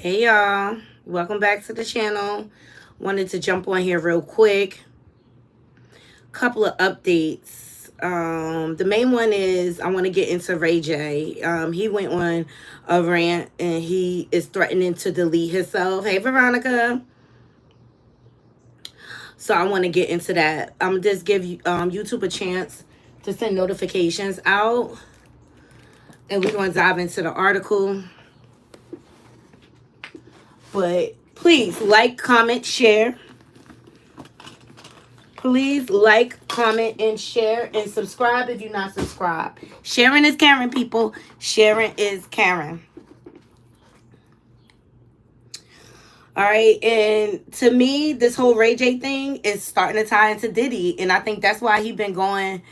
Hey y'all, welcome back to the channel. Wanted to jump on here real quick. Couple of updates. The main one is I want to get into Ray J. He went on a rant and he is threatening to delete himself. Hey Veronica. So I want to get into that. I'm just give YouTube a chance to send notifications out, and we're going to dive into the article. But please like, comment, share. Please like, comment, and share, and subscribe if you're not subscribed. Sharing is Karen, people. Sharing is Karen. All right, and to me, this whole Ray J thing is starting to tie into Diddy, and I think that's why he's been going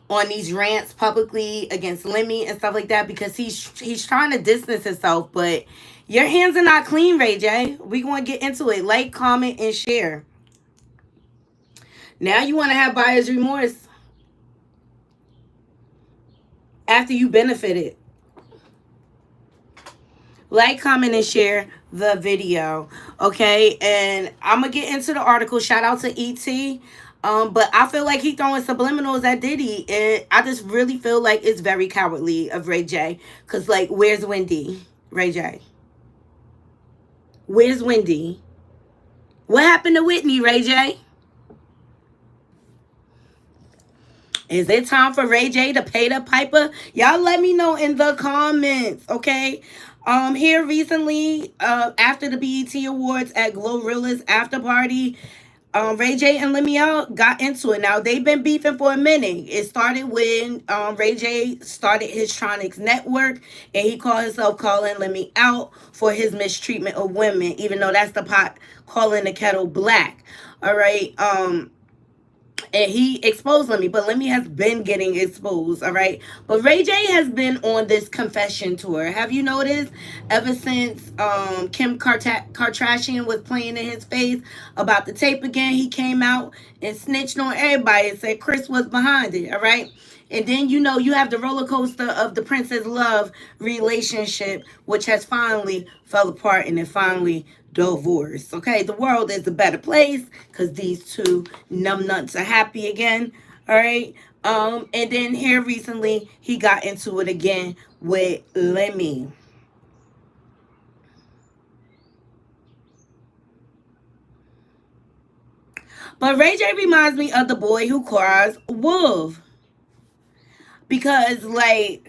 on these rants publicly against Lemmy and stuff like that, because he's trying to distance himself. But your hands are not clean, Ray J. We going to get into it. Like, comment, and share. Now you want to have buyer's remorse after you benefited. Like, comment, and share the video. Okay, and I'm going to get into the article. Shout out to E.T. But I feel like he throwing subliminals at Diddy. And I just really feel like it's very cowardly of Ray J. Because, like, where's Wendy? Ray J. Where's Wendy? What happened to Whitney, Ray J? Is it time for Ray J to pay the piper? Y'all let me know in the comments, okay? Here recently, after the BET Awards at Glorilla's after party, Ray J and Lemuel got into it. Now, they've been beefing for a minute. It started when Ray J started his Tronics network, and he called himself calling Lemmy out for his mistreatment of women, even though that's the pot calling the kettle black. All right. And he exposed Lemmy, but Lemmy has been getting exposed, all right? But Ray J has been on this confession tour. Have you noticed? Ever since Kim Kardashian was playing in his face about the tape again, he came out and snitched on everybody and said Chris was behind it, all right? And then, you know, you have the roller coaster of the Princess Love relationship, which has finally fell apart and it finally divorced. Okay, the world is a better place because these two numbnuts are happy again. All right. And then here recently, he got into it again with Lemmy. But Ray J reminds me of the boy who cries wolf. Because, like,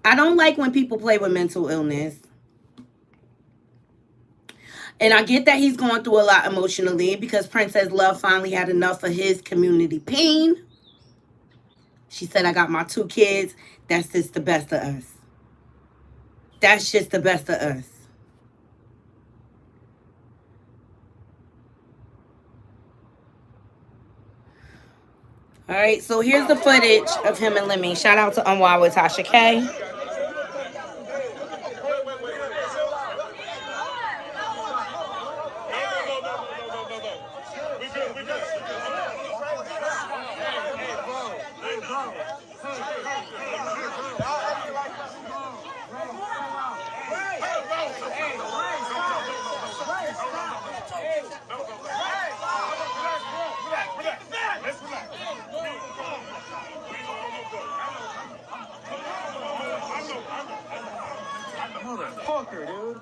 I don't like when people play with mental illness. And I get that he's going through a lot emotionally because Princess Love finally had enough of his community pain. She said, I got my 2 kids. That's just the best of us. That's just the best of us. All right, so here's the footage of him and Lemmy. Shout out to Unwild with Tasha K. Motherfucker, dude.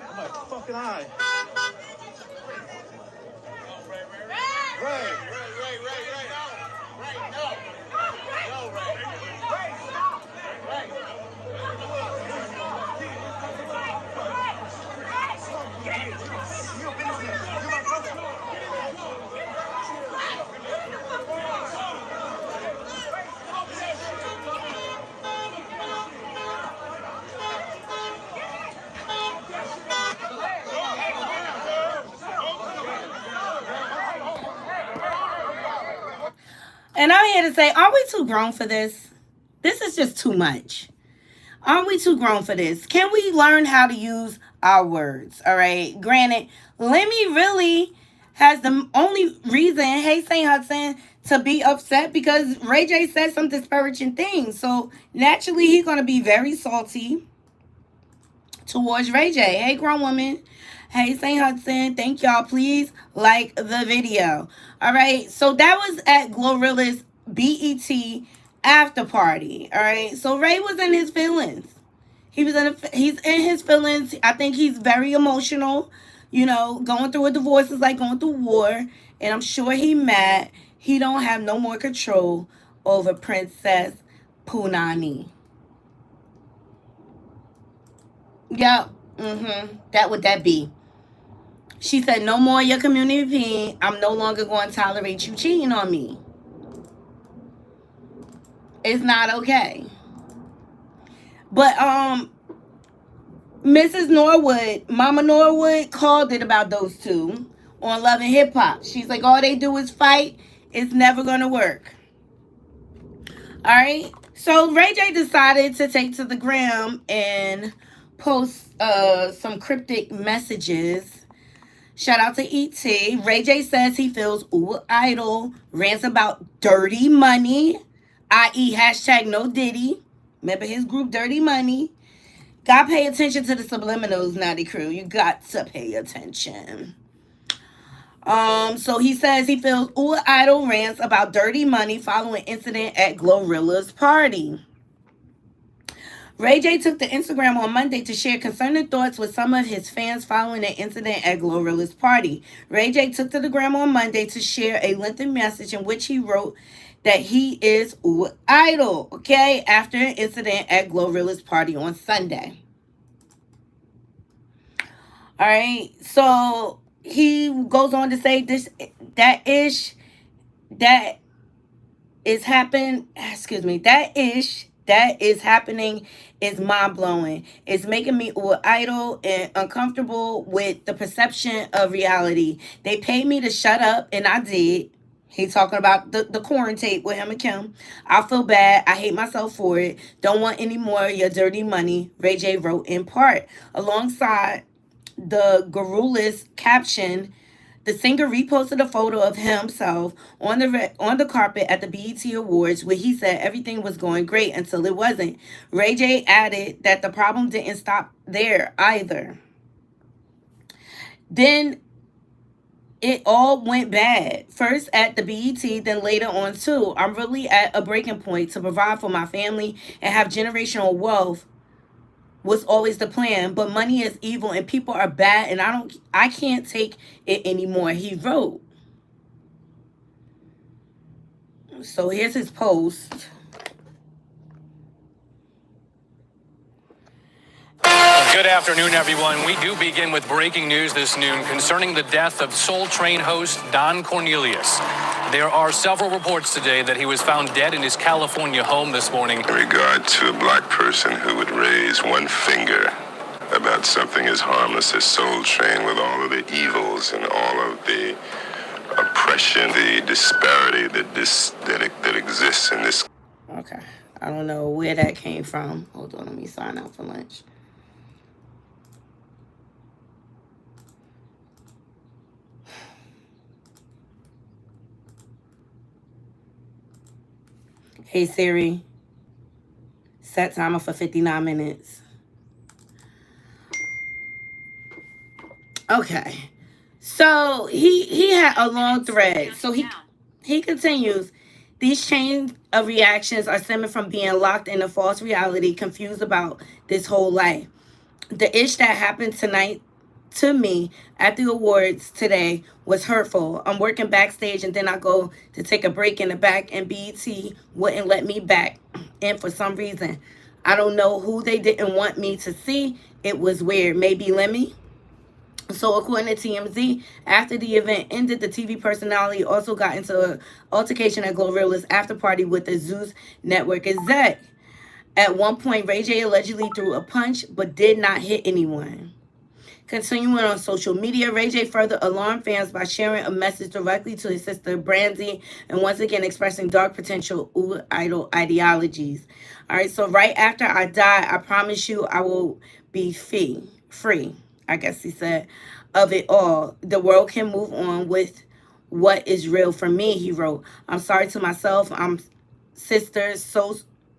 I'm like fucking high. And I'm here to say, aren't we too grown for this? This is just too much. Aren't we too grown for this? Can we learn how to use our words? All right. Granted, Lemmy really has the only reason, hey Saint Hudson, to be upset because Ray J said some disparaging things. So naturally, he's going to be very salty towards Ray J. Hey, grown woman. Hey, St. Hudson. Thank y'all. Please like the video. All right. So that was at Glorilla's BET after party. All right. So Ray was in his feelings. He's in his feelings. I think he's very emotional. You know, going through a divorce is like going through war, and I'm sure he mad. He don't have no more control over Princess Punani. Yep. That would that be. She said, "No more your community opinion. I'm no longer going to tolerate you cheating on me. It's not okay." But Mrs. Norwood, Mama Norwood, called it about those two on Love and Hip Hop. She's like, all they do is fight. It's never gonna work. All right. So Ray J decided to take to the gram and post some cryptic messages. Shout out to E.T. Ray J says he feels idle, rants about dirty money, i.e. hashtag no Diddy. Remember his group Dirty Money. Gotta pay attention to the subliminals, Knotty crew. You got to pay attention. So he says he feels idle rants about dirty money following incident at Glorilla's party. Ray J took to Instagram on Monday to share concerning thoughts with some of his fans following the incident at Glorilla's party. Ray J took to the gram on Monday to share a lengthy message in which he wrote that he is idle, okay, after an incident at Glorilla's party on Sunday. All right, so he goes on to say that is happening is mind-blowing. It's making me idle and uncomfortable with the perception of reality. They paid me to shut up, and I did. He's talking about the quarantine with him and Kim. I feel bad. I hate myself for it. Don't want any more of your dirty money, Ray J wrote in part. Alongside the Garrulous caption, the singer reposted a photo of himself on the carpet at the BET Awards where he said everything was going great until it wasn't. Ray J added that the problem didn't stop there either. Then it all went bad. First at the BET, then later on too. I'm really at a breaking point. To provide for my family and have generational wealth was always the plan, but money is evil and people are bad, and I can't take it anymore, he wrote. So here's his post. Good afternoon, everyone. We do begin with breaking news this noon concerning the death of Soul Train host Don Cornelius. There are several reports today that he was found dead in his California home this morning. In regard to a black person who would raise one finger about something as harmless as Soul Train, with all of the evils and all of the oppression, the disparity that exists in this. Okay. I don't know where that came from. Hold on, let me sign out for lunch. Hey Siri, set timer for 59 minutes. Okay. So he had a long thread. So he continues, these chains of reactions are stemming from being locked in a false reality, confused about this whole life. The ish that happened tonight to me at the awards today was hurtful. I'm working backstage and then I go to take a break in the back and BET wouldn't let me back in for some reason. I don't know who they didn't want me to see. It was weird. Maybe Lemmy? So according to TMZ, after the event ended, the TV personality also got into an altercation at Glorilla's after party with the Zeus Network exec. At one point, Ray J allegedly threw a punch but did not hit anyone. Continuing on social media, Ray J further alarmed fans by sharing a message directly to his sister Brandy and once again expressing dark potential idol ideologies. All right, so right after I die, I promise you I will be free, I guess he said, of it all. The world can move on with what is real for me, he wrote. I'm sorry to myself. I'm sisters, so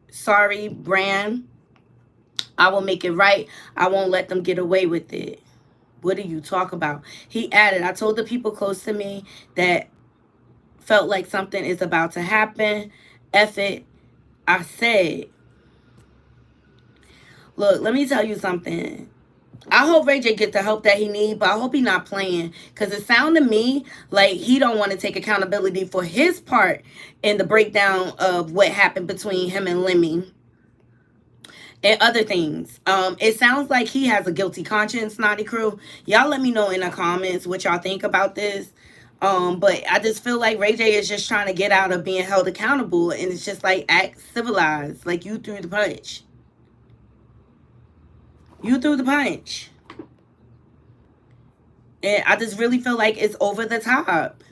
sorry, Bran. I will make it right. I won't let them get away with it. What do you talk about? He added, I told the people close to me that felt like something is about to happen. F it. I said, look, let me tell you something. I hope Ray J get the help that he need, but I hope he not playing. Because it sounded to me like he don't want to take accountability for his part in the breakdown of what happened between him and Lemmy and other things. It sounds like he has a guilty conscience, Knotty Crew. Y'all let me know in the comments what y'all think about this. But I just feel like Ray J is just trying to get out of being held accountable, and it's just like act civilized, like you threw the punch. You threw the punch. And I just really feel like it's over the top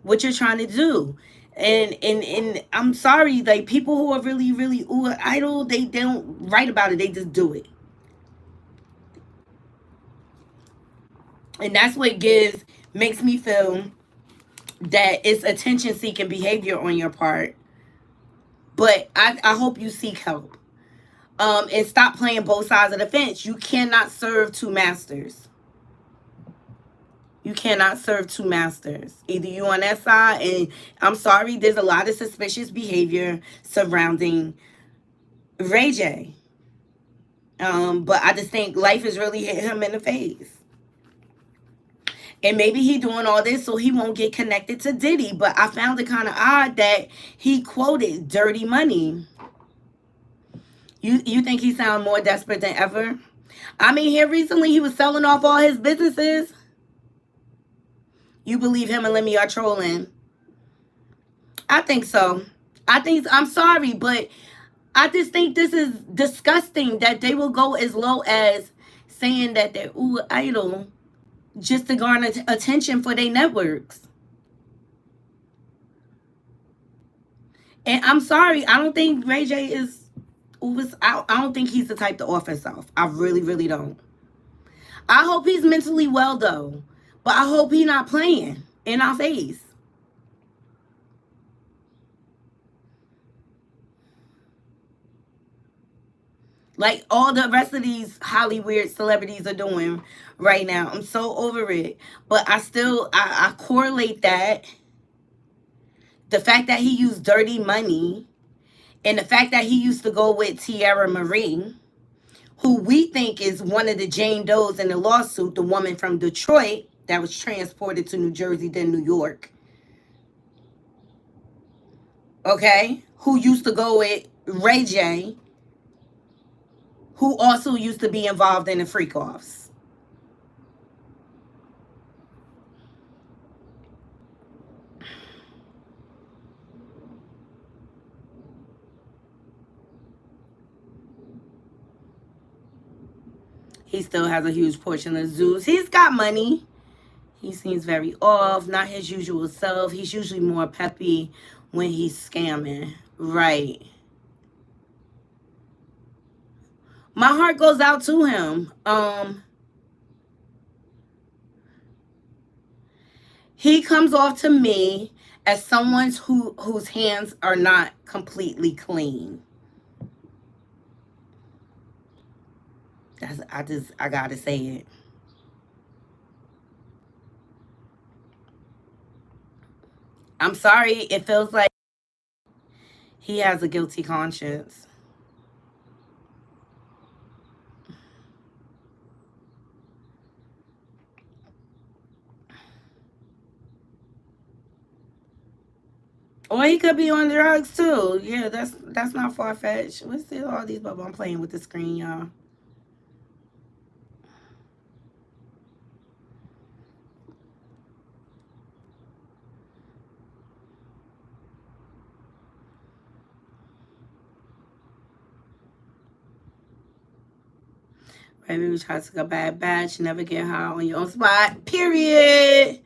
what you're trying to do. And I'm sorry, like people who are really idle, they don't write about it, they just do it. And that's what makes me feel that it's attention seeking behavior on your part. But I hope you seek help. And stop playing both sides of the fence. You cannot serve two masters. You cannot serve two masters. Either you on that side, and I'm sorry, there's a lot of suspicious behavior surrounding Ray J. But I just think life has really hit him in the face. And maybe he doing all this so he won't get connected to Diddy. But I found it kind of odd that he quoted Dirty Money. You think he sound more desperate than ever? I mean, here recently he was selling off all his businesses. You believe him and Lemmy are trolling? I think so. I'm sorry, but I just think this is disgusting that they will go as low as saying that they're idol just to garner attention for their networks. And I'm sorry, I don't think Ray J is I don't think he's the type to off himself. I really don't. I hope he's mentally well though. But I hope he's not playing in our face. Like all the rest of these Hollywood celebrities are doing right now. I'm so over it. But I correlate that. The fact that he used Dirty Money. And the fact that he used to go with Tierra Marie, who we think is one of the Jane Does in the lawsuit, the woman from Detroit that was transported to New Jersey, then New York. Okay? Who used to go with Ray J, who also used to be involved in the freak-offs. He still has a huge portion of Zeus. He's got money. He seems very off, not his usual self. He's usually more peppy when he's scamming. Right. My heart goes out to him. He comes off to me as someone whose hands are not completely clean. I gotta say it. I'm sorry, it feels like he has a guilty conscience. Or he could be on drugs too. Yeah, that's not far-fetched. What's all these bubbles? I'm playing with the screen, y'all. Maybe we try to take a bad batch, never get high on your own spot. Period.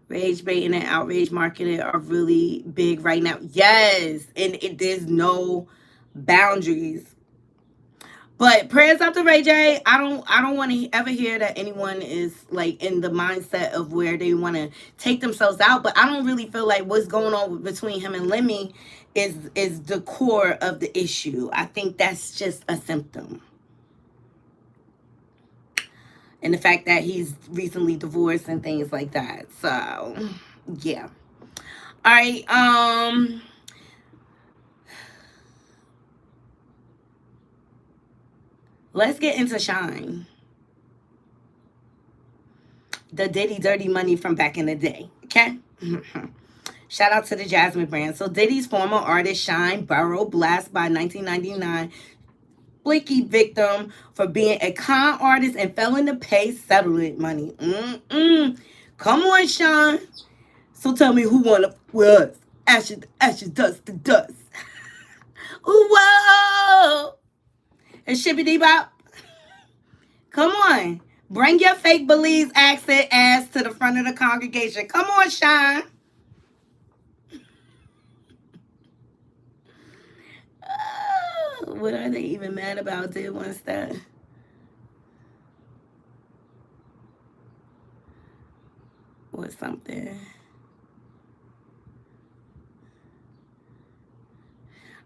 Rage baiting and outrage marketing are really big right now. Yes, and there's no boundaries. But prayers up to Ray J. I don't want to ever hear that anyone is like in the mindset of where they want to take themselves out. But I don't really feel like what's going on between him and Lemmy is the core of the issue. I think that's just a symptom. And the fact that he's recently divorced and things like that. So, yeah. All right, let's get into Shine. The Diddy dirty money from back in the day, okay? Shout out to the Jasmine brand. So Diddy's former artist Shine Burrow blast by 1999 Blicky victim for being a con artist and failing to pay settlement money. Come on, Sean. So tell me who won up with us. Ashes to ashes, dust to dust. Ooh, whoa. And shippity bop. Come on. Bring your fake Belize accent ass to the front of the congregation. Come on, Sean. What are they even mad about? Did once that? Or something.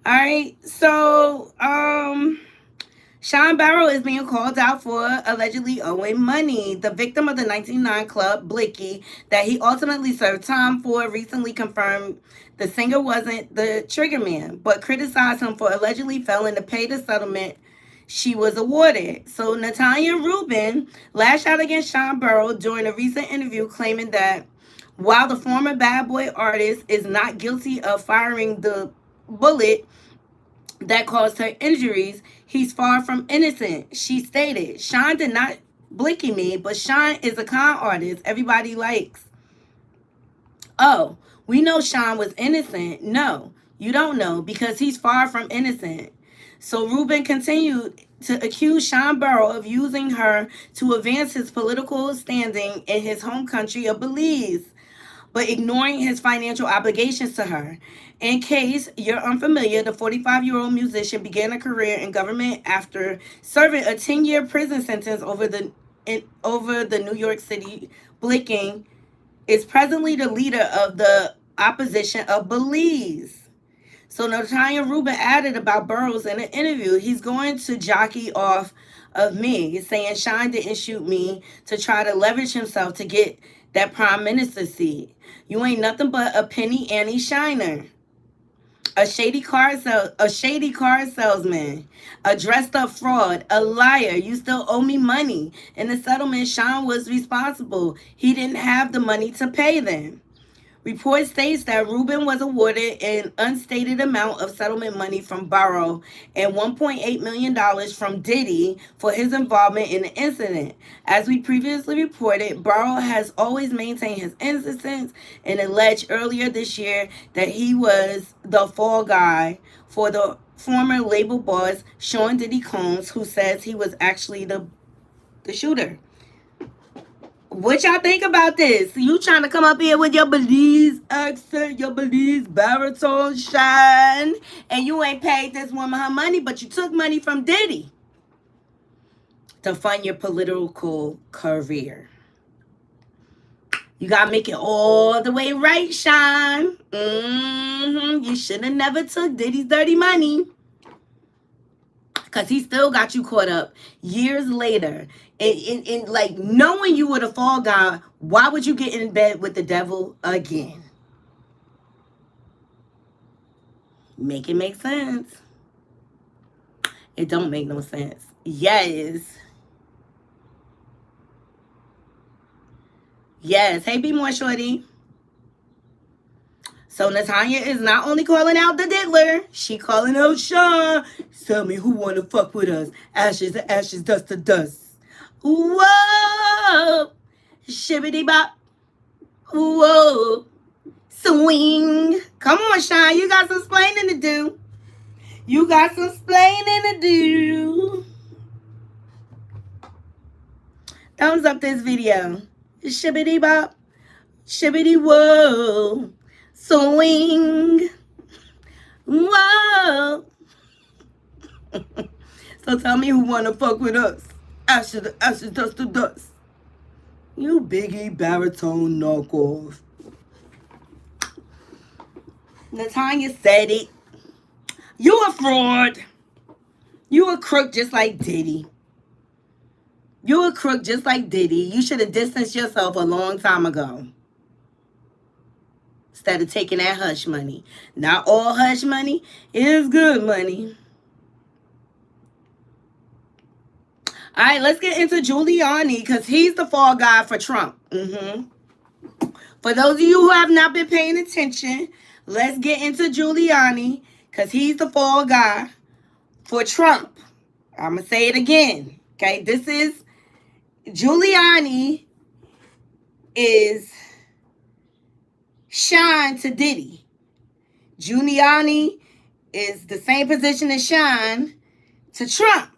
All right, so Sean Barrow is being called out for allegedly owing money. The victim of the 1999 club, Blicky, that he ultimately served time for, recently confirmed the singer wasn't the trigger man, but criticized him for allegedly failing to pay the settlement she was awarded. So Natalia Rubin lashed out against Sean Barrow during a recent interview, claiming that while the former Bad Boy artist is not guilty of firing the bullet that caused her injuries, he's far from innocent. She stated, Sean did not Blicky me, but Sean is a con artist everybody likes. Oh, we know Sean was innocent. No, you don't know, because he's far from innocent. So Rubin continued to accuse Sean Barrow of using her to advance his political standing in his home country of Belize, but ignoring his financial obligations to her. In case you're unfamiliar, the 45-year-old musician began a career in government after serving a 10-year prison sentence over the New York City Blicking is presently the leader of the opposition of Belize. So Natalia Rubin added about Burroughs in an interview, he's going to jockey off of me, saying Sean didn't shoot me to try to leverage himself to get that prime minister seat. You ain't nothing but a penny Annie Shiner. A shady car salesman, a dressed up fraud, a liar. You still owe me money. In the settlement, Sean was responsible. He didn't have the money to pay them. Report states that Rubin was awarded an unstated amount of settlement money from Barrow and $1.8 million from Diddy for his involvement in the incident. As we previously reported, Barrow has always maintained his innocence and alleged earlier this year that he was the fall guy for the former label boss Sean Diddy Combs, who says he was actually the shooter. What y'all think about this? You trying to come up here with your Belize accent, your Belize baritone shine, and you ain't paid this woman her money, but you took money from Diddy to fund your political career. You gotta make it all the way right, Sean. You should have never took Diddy's dirty money, because he still got you caught up years later. In like, knowing you were the fall guy, why would you get in bed with the devil again? Make it make sense. It don't make no sense. Yes. Yes. Hey, be more shorty. So Natalia is not only calling out the diddler, she calling out Sean. Tell me who wanna fuck with us. Ashes to ashes, dust to dust. Whoa. Shibbity bop. Whoa. Swing. Come on, Sean. You got some splaining to do. You got some splaining to do. Thumbs up this video. Shibbity bop. Shibbity whoa. Swing. Whoa. So tell me who wanna fuck with us. Ashes to ashes, dust to dust. You biggie baritone knockoff. Natalia said it. You a fraud. You a crook just like Diddy. You a crook just like Diddy. You should have distanced yourself a long time ago. Instead of taking that hush money. Not all hush money is good money. All right, let's get into Giuliani because he's the fall guy for Trump. For those of you who have not been paying attention, let's get into Giuliani because he's the fall guy for Trump. I'm going to say it again. Okay, this is Giuliani is Shine to Diddy. Giuliani is the same position as Shine to Trump.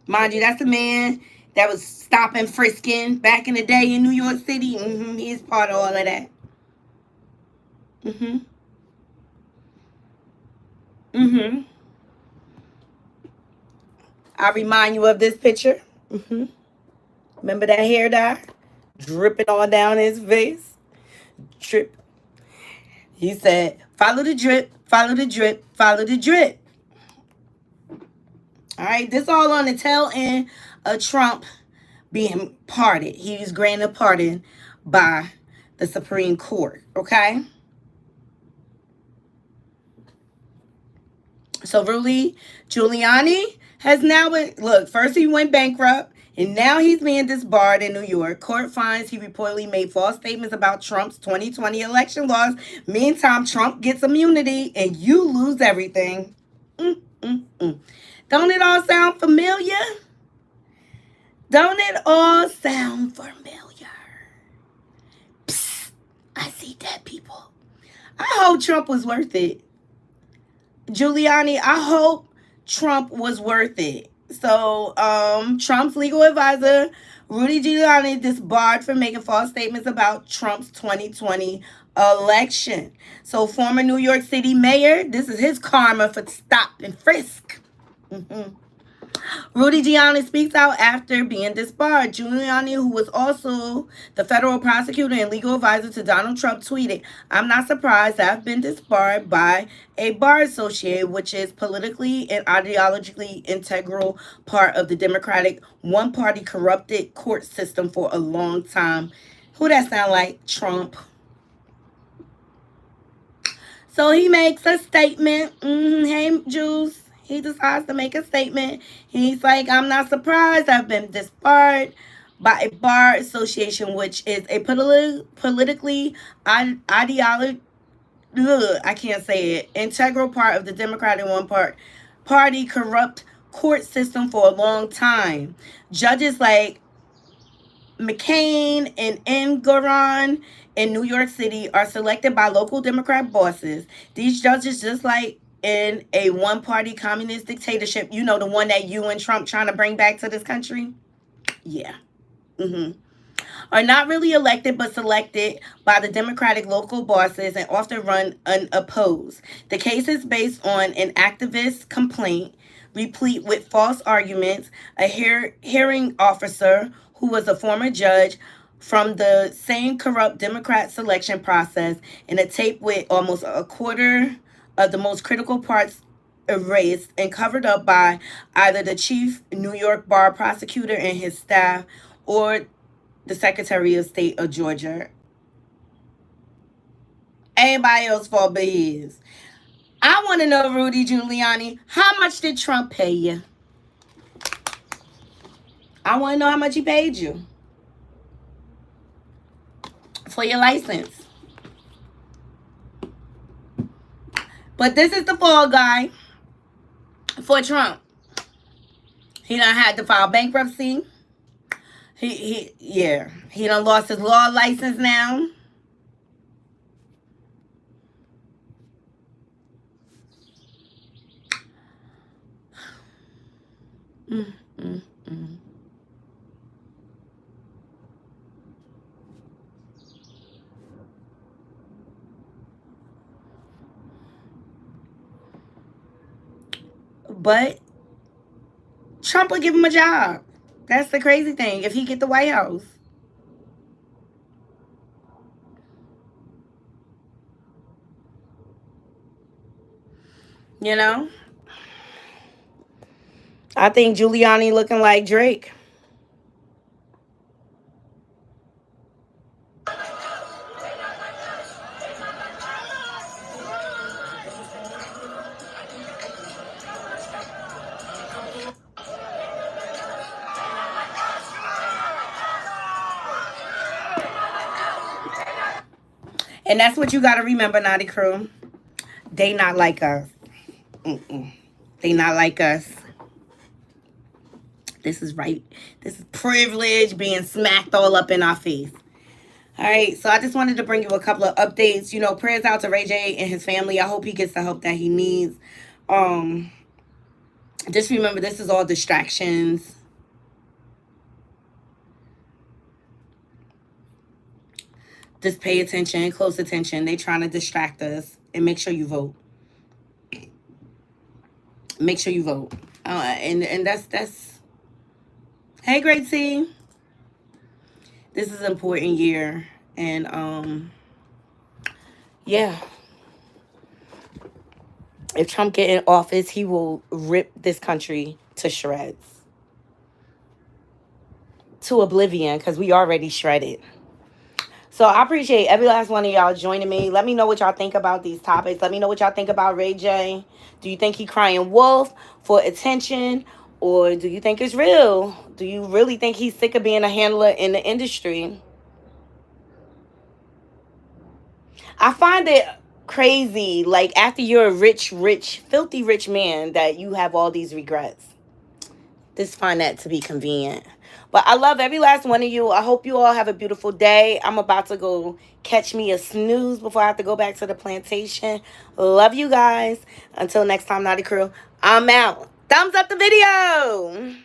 Mind you, that's the man that was stopping frisking back in the day in New York City. He's part of all of that. I remind you of this picture. Remember that hair dye? Dripping all down his face. Drip. He said, follow the drip, follow the drip, follow the drip. All right, this all on the tail end of Trump being pardoned. He was granted a pardon by the Supreme Court, okay? So Rudy Giuliani has now been, look, first he went bankrupt, and now he's being disbarred in New York. Court finds he reportedly made false statements about Trump's 2020 election laws. Meantime, Trump gets immunity, and you lose everything. Don't it all sound familiar? Don't it all sound familiar? Psst, I see dead people. I hope Trump was worth it. Giuliani, I hope Trump was worth it. So, Trump's legal advisor, Rudy Giuliani, disbarred for making false statements about Trump's 2020 election. So, former New York City mayor, this is his karma for stop and frisk. Rudy Giuliani speaks out after being disbarred. Giuliani, who was also the federal prosecutor and legal advisor to Donald Trump, tweeted, "I'm not surprised I've been disbarred by a bar association, which is politically and ideologically integral part of the Democratic one-party corrupted court system for a long time." Who that sound like? Trump. So he makes a statement. Hey, Juice. He decides to make a statement. He's like, I'm not surprised I've been disbarred by a bar association, which is a politically ideology. I can't say it. Integral part of the Democratic one-party corrupt court system for a long time. Judges like McCain and Engoron in New York City are selected by local Democrat bosses. These judges, just like in a one-party communist dictatorship, you know, the one that you and Trump trying to bring back to this country? Yeah. Are not really elected but selected by the Democratic local bosses and often run unopposed. The case is based on an activist complaint replete with false arguments. A hearing officer who was a former judge from the same corrupt Democrat selection process, and a tape with almost a quarter of the most critical parts erased and covered up by either the chief New York bar prosecutor and his staff or the Secretary of State of Georgia. Everybody else's fault but his. I want to know, Rudy Giuliani, how much did Trump pay you? I want to know how much he paid you for your license. But this is the fall guy for Trump. He done had to file bankruptcy. He done lost his law license now. but Trump would give him a job. That's the crazy thing. If he get the White House. You know? I think Giuliani looking like Drake. And that's what you got to remember, Naughty Crew. They not like us. They not like us. This is right. This is privilege being smacked all up in our face. All right, so I just wanted to bring you a couple of updates. You know, prayers out to Ray J and his family. I hope he gets the help that he needs. Just remember, this is all distractions. Just pay attention, close attention. They trying to distract us. And make sure you vote. Make sure you vote. And that's. Hey, Great T. This is an important year. And yeah. If Trump get in office, he will rip this country to shreds. To oblivion, because we already shredded. So I appreciate every last one of y'all joining me. Let me know what y'all think about these topics. Let me know what y'all think about Ray J. Do you think he crying wolf for attention? Or do you think it's real? Do you really think he's sick of being a handler in the industry? I find it crazy, like after you're a rich, filthy rich man, that you have all these regrets. Just find that to be convenient. But I love every last one of you. I hope you all have a beautiful day. I'm about to go catch me a snooze before I have to go back to the plantation. Love you guys. Until next time, Naughty Crew, I'm out. Thumbs up the video.